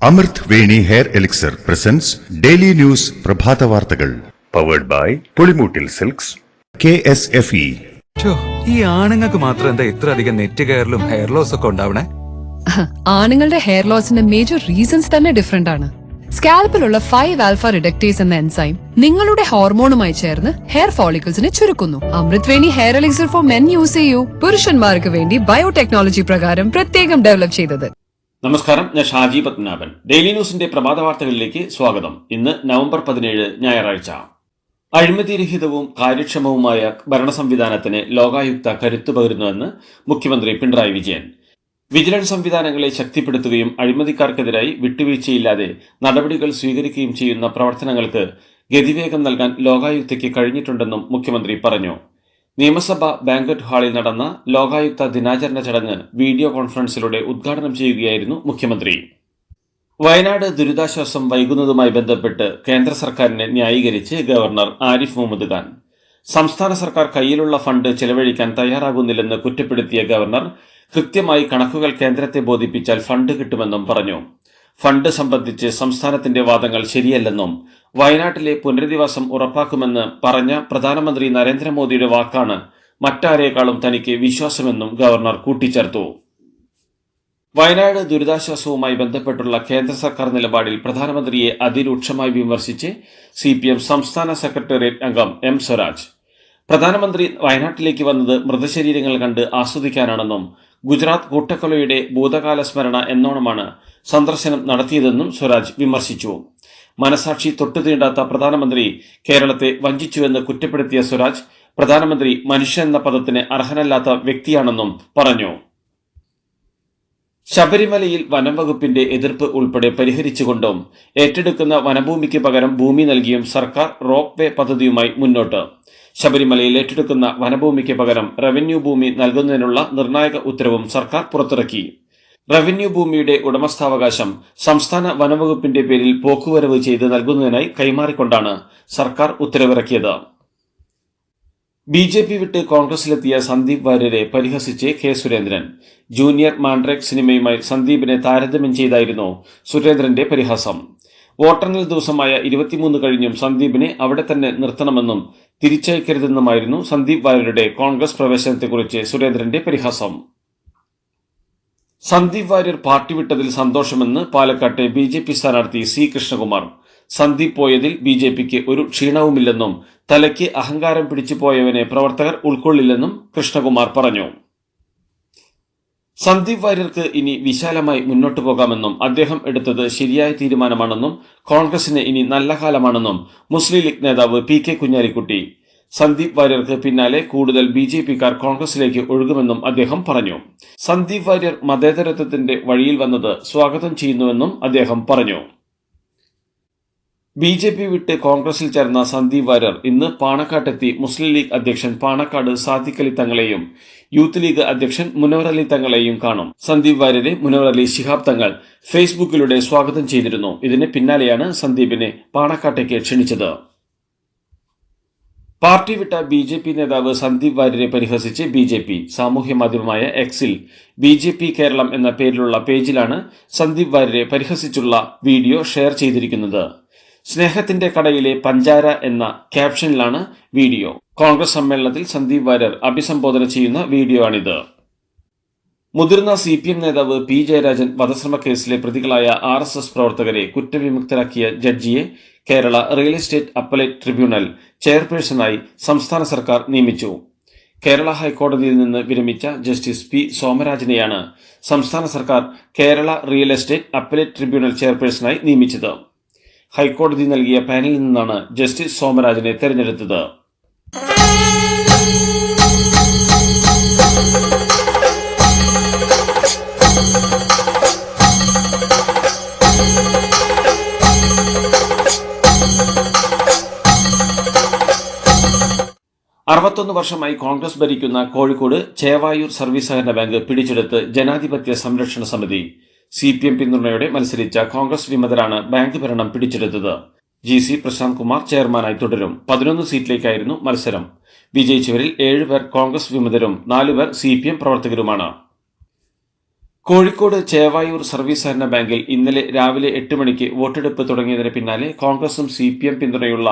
അമൃത് Veni hair elixir presents daily news പ്രഭാത വാർത്തകൾ powered by Pulimoottil silks KSFE. ഈ ആണുങ്ങൾക്ക് മാത്രം എന്താ ഇത്ര അധികം നെറ്റ് കെയറിലും ഹെയർ ലോസ് ഒക്കെ ഉണ്ടാവണേ? ആണുങ്ങളുടെ ഹെയർ ലോസിന്റെ മേജർ റീസൺസ് തന്നെ ഡിഫറെന്റ് ആണ്. സ്കാൽപ്പിലുള്ള 5-alpha റിഡക്ടേസ് എന്ന എൻസൈം നിങ്ങളുടെ ഹോർമോണുമായി ചേർന്ന് ഹെയർ ഫോളിക്കിൾസിനെ ചുരുക്കുന്നു. Amrut Veni hair elixir for men use ചെയ്യൂ. പുരുഷന്മാർക്ക് വേണ്ടി ബയോടെക്നോളജി പ്രകാരം പ്രത്യേകം ഡെവലപ്പ് ചെയ്തത്. നമസ്കാരം, ഞാൻ ഷാജി പത്മനാഭൻ. ഡെയിലി ന്യൂസിന്റെ പ്രഭാത വാർത്തകളിലേക്ക് സ്വാഗതം. ഇന്ന് നവംബർ 17 ഞായറാഴ്ച. അഴിമതിരഹിതവും കാര്യക്ഷമവുമായ ഭരണ സംവിധാനത്തിന് ലോകായുക്ത കരുത്തു പകരുന്നുവെന്ന് മുഖ്യമന്ത്രി പിണറായി വിജയൻ. വിജിലൻസ് സംവിധാനങ്ങളെ ശക്തിപ്പെടുത്തുകയും അഴിമതിക്കാർക്കെതിരായി വിട്ടുവീഴ്ചയില്ലാതെ നടപടികൾ സ്വീകരിക്കുകയും ചെയ്യുന്ന പ്രവർത്തനങ്ങൾക്ക് ഗതിവേഗം നൽകാൻ ലോകായുക്തയ്ക്ക് കഴിഞ്ഞിട്ടുണ്ടെന്നും മുഖ്യമന്ത്രി പറഞ്ഞു. നിയമസഭ ബാങ്ക്വറ്റ് ഹാളിൽ നടന്ന ലോകായുക്ത ദിനാചരണ ചടങ്ങ് വീഡിയോ കോൺഫറൻസിലൂടെ ഉദ്ഘാടനം ചെയ്യുകയായിരുന്നു മുഖ്യമന്ത്രി. വയനാട് ദുരിതാശ്വാസം വൈകുന്നതുമായി ബന്ധപ്പെട്ട് കേന്ദ്ര സർക്കാരിനെ ന്യായീകരിച്ച് ഗവർണർ ആരിഫ് മുഹമ്മദ് ഖാൻ. സംസ്ഥാന സർക്കാർ കയ്യിലുള്ള ഫണ്ട് ചെലവഴിക്കാൻ തയ്യാറാകുന്നില്ലെന്ന് കുറ്റപ്പെടുത്തിയ ഗവർണർ കൃത്യമായി കണക്കുകൾ കേന്ദ്രത്തെ ബോധിപ്പിച്ചാൽ ഫണ്ട് കിട്ടുമെന്നും പറഞ്ഞു. ഫണ്ട് സംബന്ധിച്ച് സംസ്ഥാനത്തിന്റെ വാദങ്ങൾ ശരിയല്ലെന്നും വയനാട്ടിലെ പുനരധിവാസം ഉറപ്പാക്കുമെന്ന് പറഞ്ഞ പ്രധാനമന്ത്രി നരേന്ദ്രമോദിയുടെ വാക്കാണ് മറ്റാരേക്കാളും തനിക്ക് വിശ്വാസമെന്നും ഗവർണർ കൂട്ടിച്ചേർത്തു. വയനാട് ദുരിതാശ്വാസവുമായി ബന്ധപ്പെട്ടുള്ള കേന്ദ്ര സർക്കാർ നിലപാടിൽ പ്രധാനമന്ത്രിയെ അതിരൂക്ഷമായി വിമർശിച്ച് CPM സംസ്ഥാന സെക്രട്ടേറിയറ്റ് അംഗം M. സ്വരാജ്. പ്രധാനമന്ത്രി വയനാട്ടിലേക്ക് വന്നത് മൃതശരീരങ്ങൾ കണ്ട് ആസ്വദിക്കാനാണെന്നും ഗുജറാത്ത് കൂട്ടക്കൊലയുടെ ഭൂതകാല സ്മരണ എന്നോണമാണ് സന്ദർശനം നടത്തിയതെന്നും സ്വരാജ് വിമർശിച്ചു. മനസാക്ഷി തൊട്ടുതീണ്ടാത്ത പ്രധാനമന്ത്രി കേരളത്തെ വഞ്ചിച്ചുവെന്ന് കുറ്റപ്പെടുത്തിയ സ്വരാജ് പ്രധാനമന്ത്രി മനുഷ്യൻ എന്ന പദത്തിന് അർഹനല്ലാത്ത വ്യക്തിയാണെന്നും പറഞ്ഞു. ശബരിമലയിൽ വനം വകുപ്പിന്റെ എതിർപ്പ് ഉൾപ്പെടെ പരിഹരിച്ചുകൊണ്ടും ഏറ്റെടുക്കുന്ന വനഭൂമിക്ക് പകരം ഭൂമി നൽകിയും സർക്കാർ റോപ്പ് വേ പദ്ധതിയുമായി മുന്നോട്ട്. ശബരിമലയിൽ ഏറ്റെടുക്കുന്ന വനഭൂമിക്ക് പകരം റവന്യൂ ഭൂമി നൽകുന്നതിനുള്ള നിർണായക ഉത്തരവും സർക്കാർ പുറത്തിറക്കി. റവന്യൂ ഭൂമിയുടെ ഉടമസ്ഥാവകാശം സംസ്ഥാന വനംവകുപ്പിന്റെ പേരിൽ പോക്കുവരവ് ചെയ്ത് നൽകുന്നതിനായി കൈമാറിക്കൊണ്ടാണ് സർക്കാർ ഉത്തരവിറക്കിയത്. BJP വിട്ട് കോൺഗ്രസിലെത്തിയ സന്ദീപ് വാര്യരെ പരിഹസിച്ച് K. സുരേന്ദ്രൻ. ജൂനിയർ മാൻഡ്രേക്ക് സിനിമയുമായി സന്ദീപിനെ താരതമ്യം ചെയ്തായിരുന്നു സുരേന്ദ്രന്റെ പരിഹാസം. വോട്ടെണ്ണൽ ദിവസമായ 23 കഴിഞ്ഞും സന്ദീപിനെ അവിടെ തന്നെ നിർത്തണമെന്നും തിരിച്ചയക്കരുതെന്നുമായിരുന്നു സന്ദീപ് വാര്യരുടെ കോൺഗ്രസ് പ്രവേശനത്തെക്കുറിച്ച് സുരേന്ദ്രന്റെ പരിഹാസം. സന്ദീപ് വാര്യർ പാർട്ടി വിട്ടതിൽ സന്തോഷമെന്ന് പാലക്കാട്ടെ BJP സ്ഥാനാർത്ഥി C. കൃഷ്ണകുമാർ. സന്ദീപ് പോയതിൽ BJPക്ക് ഒരു ക്ഷീണവുമില്ലെന്നും തലയ്ക്ക് അഹങ്കാരം പിടിച്ചു പോയവനെ പ്രവർത്തകർ ഉൾക്കൊള്ളില്ലെന്നും കൃഷ്ണകുമാർ പറഞ്ഞു. സന്ദീപ് വാര്യർക്ക് ഇനി വിശാലമായി മുന്നോട്ടു പോകാമെന്നും അദ്ദേഹം എടുത്തത് ശരിയായ തീരുമാനമാണെന്നും കോൺഗ്രസിന് ഇനി നല്ല കാലമാണെന്നും മുസ്ലിം ലീഗ് നേതാവ് PK കുഞ്ഞാലിക്കുട്ടി. സന്ദീപ് വാര്യർക്ക് പിന്നാലെ കൂടുതൽ BJPക്കാർ കോൺഗ്രസിലേക്ക് ഒഴുകുമെന്നും അദ്ദേഹം പറഞ്ഞു. സന്ദീപ് വാര്യർ മതേതരത്വത്തിന്റെ വഴിയിൽ വന്നത് സ്വാഗതം ചെയ്യുന്നുവെന്നും അദ്ദേഹം പറഞ്ഞു. BJP വിട്ട് കോൺഗ്രസിൽ ചേർന്ന സന്ദീപ് വാര്യർ ഇന്ന് പാണക്കാട്ടെത്തി മുസ്ലിം ലീഗ് അധ്യക്ഷൻ പാണക്കാട് സാദിഖ് അലി തങ്ങളെയും യൂത്ത് ലീഗ് അധ്യക്ഷൻ മുനവർ അലി തങ്ങളെയും കാണും. സന്ദീപ് വാര്യരെ മുനവർ അലി ശിഹാബ് തങ്ങൾ ഫേസ്ബുക്കിലൂടെ സ്വാഗതം ചെയ്തിരുന്നു. ഇതിന് പിന്നാലെയാണ് സന്ദീപിനെ പാണക്കാട്ടേക്ക് ക്ഷണിച്ചത്. പാർട്ടി വിട്ട BJP നേതാവ് സന്ദീപ് വാര്യരെ പരിഹസിച്ച് BJP സാമൂഹ്യ മാധ്യമമായ Xൽ BJP കേരളം എന്ന പേരിലുള്ള പേജിലാണ് സന്ദീപ് വാര്യരെ പരിഹസിച്ചുള്ള വീഡിയോ ഷെയർ ചെയ്തിരിക്കുന്നത്. സ്നേഹത്തിന്റെ കടയിലെ പഞ്ചാര എന്ന ക്യാപ്ഷനിലാണ് വീഡിയോ. കോൺഗ്രസ് സമ്മേളനത്തിൽ സന്ദീപ് വാര്യർ അഭിസംബോധന ചെയ്യുന്ന വീഡിയോ ആണിത്. മുതിർന്ന CPM നേതാവ് P. ജയരാജൻ വധശ്രമ കേസിലെ പ്രതികളായ RSS പ്രവർത്തകരെ കുറ്റവിമുക്തരാക്കിയ ജഡ്ജിയെ Kerala real estate appellate tribunal ചെയർപേഴ്സണായി സംസ്ഥാന സർക്കാർ നിയമിച്ചു. കേരള ഹൈക്കോടതിയിൽ നിന്ന് വിരമിച്ച ജസ്റ്റിസ് P. സോമരാജനെയാണ് സംസ്ഥാന സർക്കാർ Kerala real estate appellate tribunal ചെയർപേഴ്സണായി നിയമിച്ചത്. ഹൈക്കോടതി നൽകിയ പാനലിൽ നിന്നാണ് ജസ്റ്റിസ് സോമരാജനെ തെരഞ്ഞെടുത്തത്. അറുപത്തൊന്ന് വർഷമായി കോൺഗ്രസ് ഭരിക്കുന്ന കോഴിക്കോട് ചേവായൂർ സർവീസ് സഹകരണ ബാങ്ക് പിടിച്ചെടുത്ത് ജനാധിപത്യ സംരക്ഷണ സമിതി. CPM പിന്തുണയോടെ മത്സരിച്ച കോൺഗ്രസ് വിമതരാണ് ബാങ്ക് ഭരണം പിടിച്ചെടുത്തത്. GC പ്രശാന്ത് കുമാർ ചെയർമാനായി തുടരും. 11 സീറ്റിലേക്കായിരുന്നു മത്സരം. വിജയിച്ചവരിൽ 7 പേർ കോൺഗ്രസ് വിമതരും 4 പേർ CPM പ്രവർത്തകരുമാണ്. കോഴിക്കോട് ചേവായൂർ സർവീസ് സഹകരണ ബാങ്കിൽ ഇന്നലെ രാവിലെ 8 മണിക്ക് വോട്ടെടുപ്പ് തുടങ്ങിയതിന് പിന്നാലെ കോൺഗ്രസും CPM പിന്തുണയുള്ള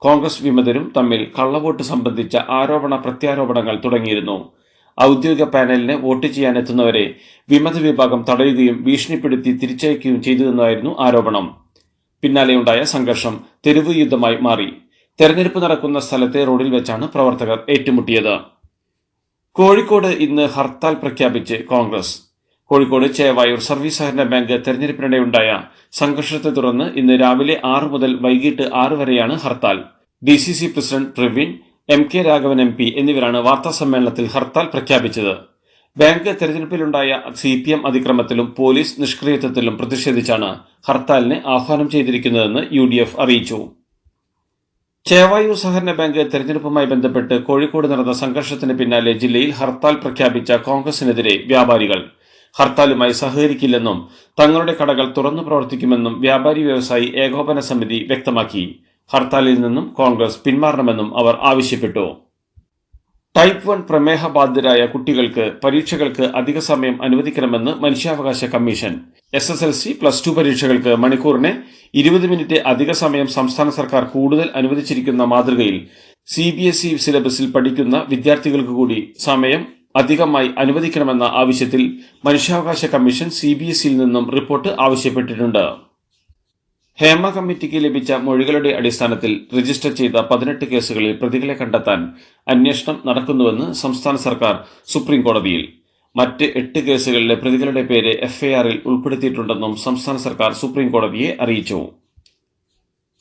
കോൺഗ്രസ് വിമതരും തമ്മിൽ കള്ളവോട്ട് സംബന്ധിച്ച ആരോപണ പ്രത്യാരോപണങ്ങൾ തുടങ്ങിയിരുന്നു. ഔദ്യോഗിക പാനലിന് വോട്ട് ചെയ്യാനെത്തുന്നവരെ വിമത വിഭാഗം തടയുകയും ഭീഷണിപ്പെടുത്തി തിരിച്ചയക്കുകയും ചെയ്തുവെന്നായിരുന്നു ആരോപണം. പിന്നാലെയുണ്ടായ സംഘർഷം തെരുവ് യുദ്ധമായി മാറി. തെരഞ്ഞെടുപ്പ് നടക്കുന്ന സ്ഥലത്തെ റോഡിൽ വെച്ചാണ് പ്രവർത്തകർ ഏറ്റുമുട്ടിയത്. കോഴിക്കോട് ഇന്ന് ഹർത്താൽ പ്രഖ്യാപിച്ച് കോൺഗ്രസ്. കോഴിക്കോട് ചേവായൂർ സർവീസ് സഹകരണ ബാങ്ക് തെരഞ്ഞെടുപ്പിനിടെയുണ്ടായ സംഘർഷത്തെ തുടർന്ന് ഇന്ന് രാവിലെ 6 മുതൽ വൈകിട്ട് 6 വരെയാണ് hartal. DCC president Praveen, MK Raghavan MP എന്നിവരാണ് വാർത്താസമ്മേളനത്തിൽ ഹർത്താൽ പ്രഖ്യാപിച്ചത്. ബാങ്ക് തെരഞ്ഞെടുപ്പിലുണ്ടായ CPM അതിക്രമത്തിലും പോലീസ് നിഷ്ക്രിയത്വത്തിലും പ്രതിഷേധിച്ചാണ് ഹർത്താലിന് ആഹ്വാനം ചെയ്തിരിക്കുന്നതെന്ന് UDF അറിയിച്ചു. ചേവായൂർ സഹകരണ ബാങ്ക് തെരഞ്ഞെടുപ്പുമായി ബന്ധപ്പെട്ട് കോഴിക്കോട് നടന്ന സംഘർഷത്തിന് പിന്നാലെ ജില്ലയിൽ ഹർത്താൽ പ്രഖ്യാപിച്ച കോൺഗ്രസിനെതിരെ വ്യാപാരികൾ ഹർത്താലുമായി സഹകരിക്കില്ലെന്നും തങ്ങളുടെ കടകൾ തുറന്നു പ്രവർത്തിക്കുമെന്നും വ്യാപാരി വ്യവസായി ഏകോപന സമിതി വ്യക്തമാക്കി. ഹർത്താലിൽ നിന്നും കോൺഗ്രസ് പിന്മാറണമെന്നും അവർ ആവശ്യപ്പെട്ടു. ടൈപ്പ് 1 പ്രമേഹ ബാധിതരായ കുട്ടികൾക്ക് പരീക്ഷകൾക്ക് അധിക സമയം അനുവദിക്കണമെന്ന് മനുഷ്യാവകാശ കമ്മീഷൻ. SSLC, +2 പരീക്ഷകൾക്ക് മണിക്കൂറിന് 20 മിനിറ്റ് അധിക സമയം സംസ്ഥാന സർക്കാർ കൂടുതൽ അനുവദിച്ചിരിക്കുന്ന മാതൃകയിൽ CBSE സിലബസിൽ പഠിക്കുന്ന വിദ്യാർത്ഥികൾക്ക് കൂടി സമയം അധികമായി അനുവദിക്കണമെന്ന ആവശ്യത്തിൽ മനുഷ്യാവകാശ കമ്മീഷൻ CBSEയിൽ നിന്നും റിപ്പോർട്ട് ആവശ്യപ്പെട്ടിട്ടുണ്ട്. ഹേമ കമ്മിറ്റിക്ക് ലഭിച്ച മൊഴികളുടെ അടിസ്ഥാനത്തിൽ രജിസ്റ്റർ ചെയ്ത 18 കേസുകളിൽ പ്രതികളെ കണ്ടെത്താൻ അന്വേഷണം നടക്കുന്നുവെന്ന് സംസ്ഥാന സർക്കാർ സുപ്രീം കോടതിയിൽ. മറ്റ് 8 കേസുകളിലെ പ്രതികളുടെ പേര് FIRൽ ഉൾപ്പെടുത്തിയിട്ടുണ്ടെന്നും സംസ്ഥാന സർക്കാർ സുപ്രീം കോടതിയെ അറിയിച്ചു.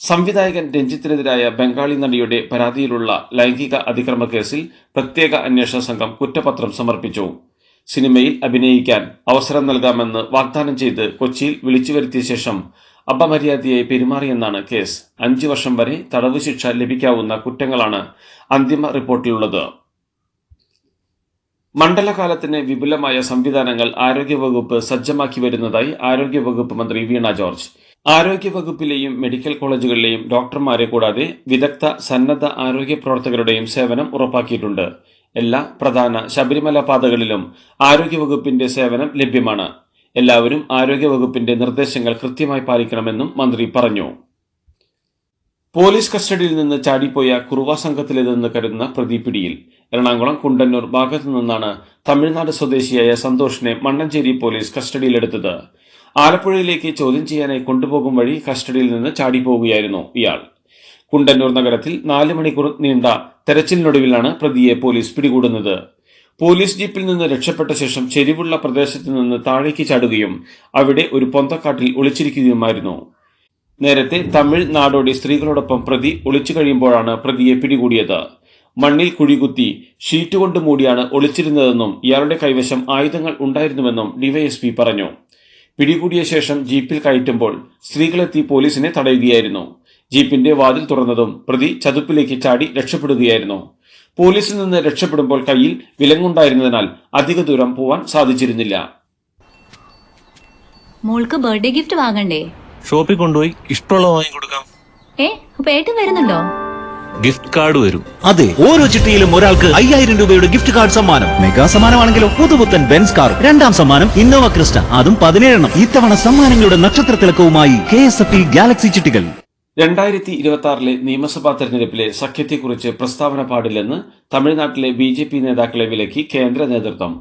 സംവിധായകൻ രഞ്ജിത്തിനെതിരായ ബംഗാളി നടിയുടെ പരാതിയിലുള്ള ലൈംഗിക അതിക്രമ കേസിൽ പ്രത്യേക അന്വേഷണ സംഘം കുറ്റപത്രം സമർപ്പിച്ചു. സിനിമയിൽ അഭിനയിക്കാൻ അവസരം നൽകാമെന്ന് വാഗ്ദാനം ചെയ്ത് കൊച്ചിയിൽ വിളിച്ചു വരുത്തിയ ശേഷം അപമര്യാദയായി പെരുമാറിയെന്നാണ് കേസ്. 5 വർഷം വരെ തടവ് ശിക്ഷ ലഭിക്കാവുന്ന കുറ്റങ്ങളാണ് അന്തിമ റിപ്പോർട്ടിലുള്ളത്. മണ്ഡലകാലത്തിന് വിപുലമായ സംവിധാനങ്ങൾ ആരോഗ്യവകുപ്പ് സജ്ജമാക്കി വരുന്നതായി ആരോഗ്യവകുപ്പ് മന്ത്രി വീണ ജോർജ്. ആരോഗ്യവകുപ്പിലെയും മെഡിക്കൽ കോളേജുകളിലെയും ഡോക്ടർമാരെ കൂടാതെ വിദഗ്ധ സന്നദ്ധ ആരോഗ്യ പ്രവർത്തകരുടെയും സേവനം ഉറപ്പാക്കിയിട്ടുണ്ട്. എല്ലാ പ്രധാന ശബരിമല പാതകളിലും ആരോഗ്യവകുപ്പിന്റെ സേവനം ലഭ്യമാണ്. എല്ലാവരും ആരോഗ്യവകുപ്പിന്റെ നിർദ്ദേശങ്ങൾ കൃത്യമായി പാലിക്കണമെന്നും മന്ത്രി പറഞ്ഞു. പോലീസ് കസ്റ്റഡിയിൽ നിന്ന് ചാടിപ്പോയ കുറുവ സംഘത്തിലേതെന്ന് കരുതുന്ന പ്രതി പിടിയിൽ. എറണാകുളം കുണ്ടന്നൂർ ഭാഗത്തു നിന്നാണ് തമിഴ്നാട് സ്വദേശിയായ സന്തോഷിനെ മണ്ണഞ്ചേരി പോലീസ് കസ്റ്റഡിയിലെടുത്തത്. ആലപ്പുഴയിലേക്ക് ചോദ്യം ചെയ്യാനായി കൊണ്ടുപോകും വഴി കസ്റ്റഡിയിൽ നിന്ന് ചാടിപ്പോവുകയായിരുന്നു ഇയാൾ. കുണ്ടന്നൂർ നഗരത്തിൽ 4 മണിക്കൂർ നീണ്ട തെരച്ചിലിനൊടുവിലാണ് പ്രതിയെ പോലീസ് പിടികൂടുന്നത്. പോലീസ് ജീപ്പിൽ നിന്ന് രക്ഷപ്പെട്ട ശേഷം ചെരിവുള്ള പ്രദേശത്ത് നിന്ന് താഴേക്ക് ചാടുകയും അവിടെ ഒരു പൊന്തക്കാട്ടിൽ ഒളിച്ചിരിക്കുകയുമായിരുന്നു. നേരത്തെ തമിഴ് നാടോടി സ്ത്രീകളോടൊപ്പം പ്രതി ഒളിച്ചു കഴിയുമ്പോഴാണ് പ്രതിയെ പിടികൂടിയത്. മണ്ണിൽ കുഴികുത്തി ഷീറ്റ് കൊണ്ട് മൂടിയാണ് ഒളിച്ചിരുന്നതെന്നും ഇയാളുടെ കൈവശം ആയുധങ്ങൾ ഉണ്ടായിരുന്നുവെന്നും DYSP പറഞ്ഞു. പിടികൂടിയ ശേഷം ജീപ്പിൽ കയറ്റുമ്പോൾ സ്ത്രീകളെത്തി പോലീസിനെ തടയുകയായിരുന്നു. ജീപ്പിന്റെ വാതിൽ തുറന്നതും പ്രതി ചതുപ്പിലേക്ക് ചാടി രക്ഷപ്പെടുകയായിരുന്നു. പോലീസിൽ നിന്ന് രക്ഷപ്പെടുമ്പോൾ കയ്യിൽ വിലങ്ങുണ്ടായിരുന്നതിനാൽ അധിക ദൂരം പോവാൻ സാധിച്ചിരുന്നില്ല. മോൾക്ക് ബർത്ത്ഡേ ഗിഫ്റ്റ് വാങ്ങണ്ടേ? ഷോപ്പിൽ കൊണ്ടുപോയി ഇഷ്ടമുള്ള വാങ്ങിക്കൊടുക്കാം. അപ്പൊ ഏട്ടൻ വരുന്നുണ്ടോ? ഗിഫ്റ്റ് കാർഡ് വരും. അതെ, ഓരോ ചിട്ടിയിലും ഒരാൾക്ക് 5000 രൂപയുടെ ഗിഫ്റ്റ് കാർഡ് സമ്മാനം. മെഗാ സമ്മാനമാണെങ്കിലോ പുതുപുത്തൻ ബെൻസ് കാർ. 2ാം സമ്മാനം ഇന്നോവ ക്രിസ്റ്റ, അതും 17 ഇത്തവണ സമ്മാനങ്ങളുടെ നക്ഷത്ര തിളക്കവുമായി KSFE ഗാലക്സി ചിട്ടികൾ. 2026 നിയമസഭാ തെരഞ്ഞെടുപ്പിലെ സഖ്യത്തെക്കുറിച്ച് പ്രസ്താവന പാടില്ലെന്ന് തമിഴ്നാട്ടിലെ BJP നേതാക്കളെ വിലക്കി കേന്ദ്ര നേതൃത്വം.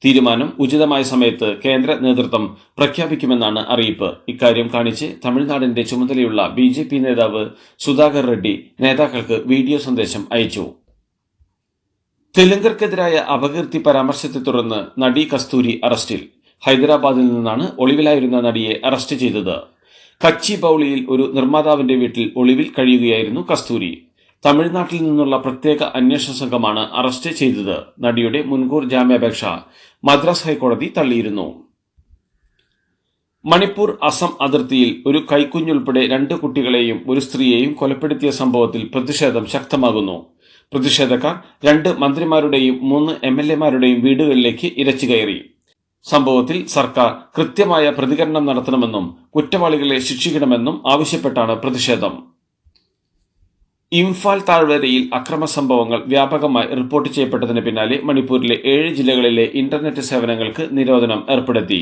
തീരുമാനം ഉചിതമായ സമയത്ത് കേന്ദ്ര നേതൃത്വം പ്രഖ്യാപിക്കുമെന്നാണ് അറിയിപ്പ്. ഇക്കാര്യം കാണിച്ച് തമിഴ്നാടിന്റെ ചുമതലയുള്ള BJP നേതാവ് സുധാകർ റെഡ്ഡി നേതാക്കൾക്ക് വീഡിയോ സന്ദേശം അയച്ചു. തെലുങ്കർക്കെതിരായ അപകീർത്തി പരാമർശത്തെ തുടർന്ന് നടി കസ്തൂരി അറസ്റ്റിൽ. ഹൈദരാബാദിൽ നിന്നാണ് ഒളിവിലായിരുന്ന നടിയെ അറസ്റ്റ് ചെയ്തത്. കച്ചി ബൌളിയിൽ ഒരു നിർമ്മാതാവിന്റെ വീട്ടിൽ ഒളിവിൽ കഴിയുകയായിരുന്നു കസ്തൂരി. തമിഴ്നാട്ടിൽ നിന്നുള്ള പ്രത്യേക അന്വേഷണ സംഘമാണ് അറസ്റ്റ് ചെയ്തത്. നടിയുടെ മുൻകൂർ ജാമ്യാപേക്ഷ മദ്രാസ് ഹൈക്കോടതി തള്ളിയിരുന്നു. മണിപ്പൂർ അസം അതിർത്തിയിൽ ഒരു കൈക്കുഞ്ഞുൾപ്പെടെ 2 കുട്ടികളെയും ഒരു സ്ത്രീയെയും കൊലപ്പെടുത്തിയ സംഭവത്തിൽ പ്രതിഷേധം ശക്തമാകുന്നു. പ്രതിഷേധക്കാർ 2 മന്ത്രിമാരുടെയും 3 MLAമാരുടെയും വീടുകളിലേക്ക് ഇരച്ചുകയറി. സംഭവത്തിൽ സർക്കാർ കൃത്യമായ പ്രതികരണം നടത്തണമെന്നും കുറ്റവാളികളെ ശിക്ഷിക്കണമെന്നും ആവശ്യപ്പെട്ടാണ് പ്രതിഷേധം. ഇംഫാൽ താഴ്വരയിൽ അക്രമ സംഭവങ്ങൾ വ്യാപകമായി റിപ്പോർട്ട് ചെയ്യപ്പെട്ടതിന് പിന്നാലെ മണിപ്പൂരിലെ 7 ജില്ലകളിലെ ഇന്റർനെറ്റ് സേവനങ്ങൾക്ക് നിരോധനം ഏർപ്പെടുത്തി.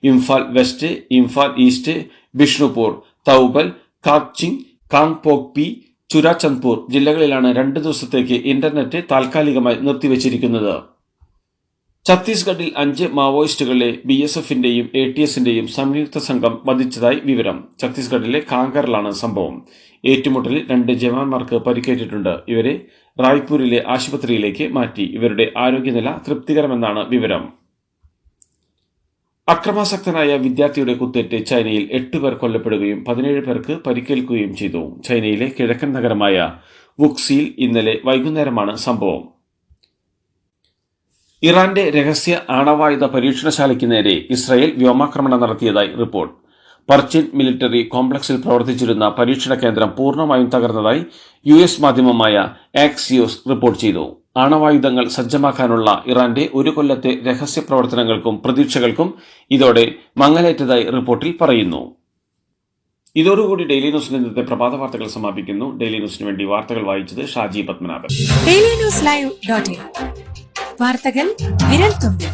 ഇംഫാൽ വെസ്റ്റ്, ഇംഫാൽ ഈസ്റ്റ്, ബിഷ്ണുപൂർ, തൗബൽ, കാക്ചിങ്, കാങ്പോക്പി, ചുരാചന്ദ്പൂർ ജില്ലകളിലാണ് 2 ദിവസത്തേക്ക് ഇന്റർനെറ്റ് താൽക്കാലികമായി നിർത്തിവച്ചിരിക്കുന്നത്. ഛത്തീസ്ഗഡിൽ 5 മാവോയിസ്റ്റുകളെ BSFന്റെയും ATSന്റെയും സംയുക്ത സംഘം വധിച്ചതായി വിവരം. ഛത്തീസ്ഗഡിലെ കാങ്കറിലാണ് സംഭവം. ഏറ്റുമുട്ടലിൽ 2 ജവാന്മാർക്ക് പരിക്കേറ്റിട്ടുണ്ട്. ഇവരെ റായ്പൂരിലെ ആശുപത്രിയിലേക്ക് മാറ്റി. ഇവരുടെ ആരോഗ്യനില തൃപ്തികരമെന്നാണ് വിവരം. അക്രമാസക്തനായ വിദ്യാർത്ഥിയുടെ കുത്തേറ്റ് ചൈനയിൽ 8 പേർ കൊല്ലപ്പെടുകയും 17 പേർക്ക് പരിക്കേൽക്കുകയും ചെയ്തു. ചൈനയിലെ കിഴക്കൻ നഗരമായ വുക്സിയിൽ ഇന്നലെ വൈകുന്നേരമാണ് സംഭവം. ഇറാന്റെ രഹസ്യ ആണവായുധ പരീക്ഷണശാലയ്ക്ക് നേരെ ഇസ്രായേൽ വ്യോമാക്രമണം നടത്തിയതായി റിപ്പോർട്ട്. പർച്ചിൻ മിലിറ്ററി കോംപ്ലക്സിൽ പ്രവർത്തിച്ചിരുന്ന പരീക്ഷണ കേന്ദ്രം പൂർണ്ണമായും തകർന്നതായി US മാധ്യമമായ ആക്സിയോസ് റിപ്പോർട്ട് ചെയ്തു. ആണവായുധങ്ങൾ സജ്ജമാക്കാനുള്ള ഇറാന്റെ 1 കൊല്ലത്തെ രഹസ്യ പ്രവർത്തനങ്ങൾക്കും പ്രതീക്ഷകൾക്കും ഇതോടെ മങ്ങലേറ്റതായി റിപ്പോർട്ടിൽ പറയുന്നു. ഇതോടുകൂടി ഡെയിലി ന്യൂസിന്റെ ഇന്നത്തെ പ്രഭാത വാർത്തകൾ സമാപിക്കുന്നു. ഡെയിലി ന്യൂസിന് വേണ്ടി വാർത്തകൾ വായിച്ചത് ഷാജി പത്മനാഭൻ. ഡെയിലി ന്യൂസ് ലൈവ്.in വാർത്തകൾ വിരൽ തുമ്പിൽ.